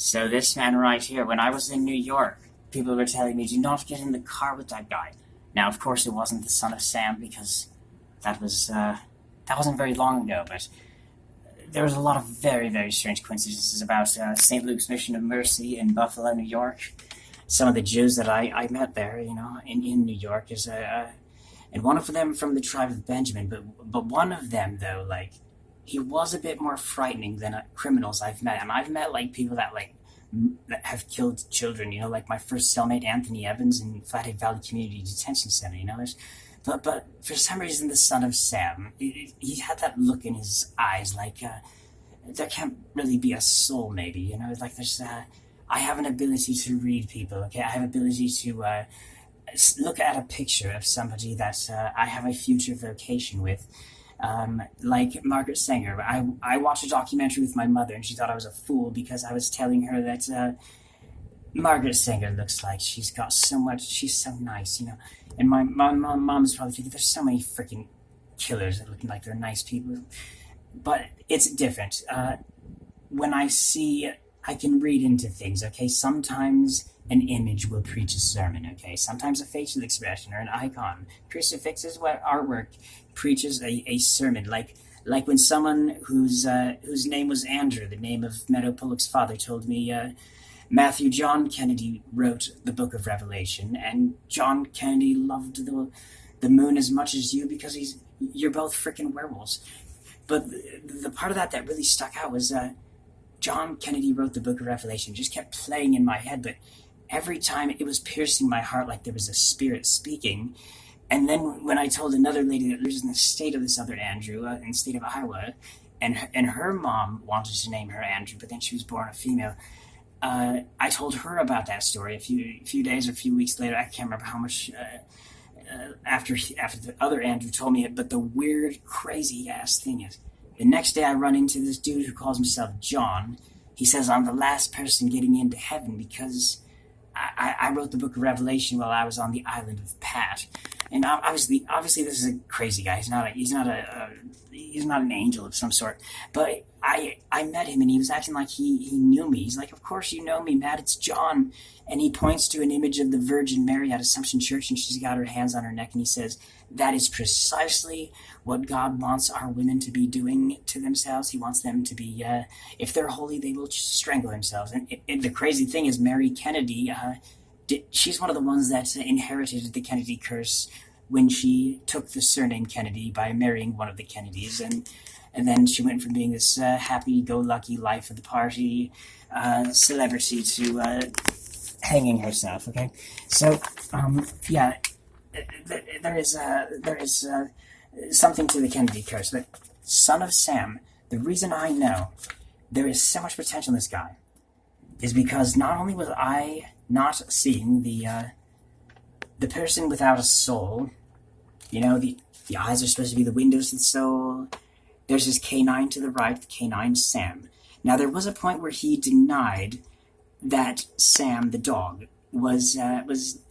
So this man right here, when I was in New York, people were telling me, do not get in the car with that guy. Now, of course, it wasn't the son of Sam because that wasn't very long ago, but there was a lot of very, very strange coincidences about St. Luke's Mission of Mercy in Buffalo, New York. Some of the Jews that I met there, in New York, and one of them from the tribe of Benjamin, but one of them, though, like, he was a bit more frightening than criminals I've met. And I've met, like, people that have killed children, like my first cellmate, Anthony Evans, in Flathead Valley Community Detention Center, But for some reason, the son of Sam, he had that look in his eyes, like, there can't really be a soul, maybe, like there's, I have an ability to read people, okay? I have ability to look at a picture of somebody that I have a future vocation with. Like Margaret Sanger. I watched a documentary with my mother and she thought I was a fool because I was telling her that Margaret Sanger looks like she's got so much, she's so nice, And my mom's probably thinking there's so many freaking killers that looking like they're nice people. But it's different. When I can read into things, okay? Sometimes an image will preach a sermon, okay? Sometimes a facial expression or an icon. Crucifixes what artwork preaches a sermon, like when someone whose name was Andrew, the name of Meadow Bullock's father, told me Matthew John Kennedy wrote the Book of Revelation, and John Kennedy loved the moon as much as you because you're both freaking werewolves. But the part of that really stuck out was John Kennedy wrote the Book of Revelation. It just kept playing in my head, but every time it was piercing my heart like there was a spirit speaking. And then when I told another lady that lives in the state of this other Andrew, in the state of Iowa, and her mom wanted to name her Andrew, but then she was born a female, I told her about that story a few days or a few weeks later. I can't remember how much after the other Andrew told me it, but the weird, crazy-ass thing is, the next day I run into this dude who calls himself John. He says I'm the last person getting into heaven because I wrote the Book of Revelation while I was on the island of Pat. And obviously, this is a crazy guy. He's not an angel of some sort. But I met him, and he was acting like he knew me. He's like, "Of course you know me, Matt. It's John." And he points to an image of the Virgin Mary at Assumption Church, and she's got her hands on her neck, and he says, "That is precisely what God wants our women to be doing to themselves. He wants them to be, if they're holy, they will strangle themselves." And the crazy thing is, Mary Kennedy, she's one of the ones that inherited the Kennedy curse when she took the surname Kennedy by marrying one of the Kennedys, and then she went from being this happy-go-lucky life of the party celebrity to hanging herself. Okay, so yeah, there is something to the Kennedy curse. But son of Sam, the reason I know there is so much potential in this guy is because not only was I not seeing the person without a soul, the eyes are supposed to be the windows to the soul. There's his canine to the right, the canine Sam. Now, there was a point where he denied that Sam, the dog, was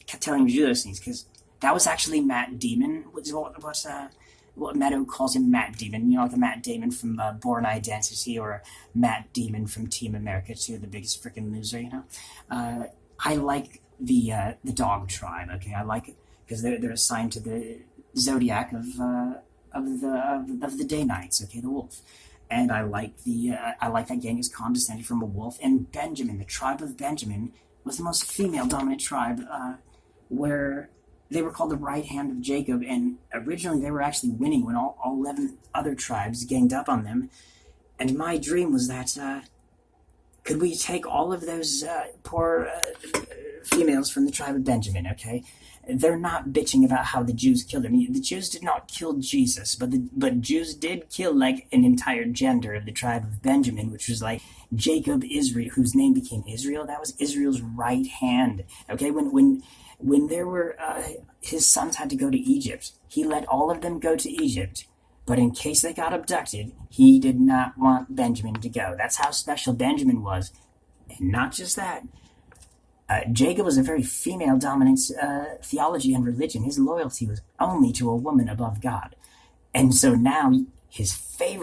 telling you those things, because that was actually Matt Damon, what Meadow calls him, Matt Damon, like a Matt Damon from Born Identity, or Matt Damon from Team America 2, the biggest freaking loser, I like the dog tribe, okay? I like it because they're assigned to the zodiac of the day nights, okay, the wolf. And I like that Genghis Khan descended from a wolf. And Benjamin, the tribe of Benjamin, was the most female-dominant tribe, where they were called the right hand of Jacob. And originally they were actually winning when all 11 other tribes ganged up on them. And my dream was that could we take all of those poor females from the tribe of Benjamin, okay? They're not bitching about how the Jews killed him. The Jews did not kill Jesus, but Jews did kill like an entire gender of the tribe of Benjamin, which was like Jacob, Israel, whose name became Israel. That was Israel's right hand. Okay, when there were his sons had to go to Egypt, he let all of them go to Egypt. But in case they got abducted, he did not want Benjamin to go. That's how special Benjamin was. And not just that. Jacob was a very female-dominant theology and religion. His loyalty was only to a woman above God. And so now his favorite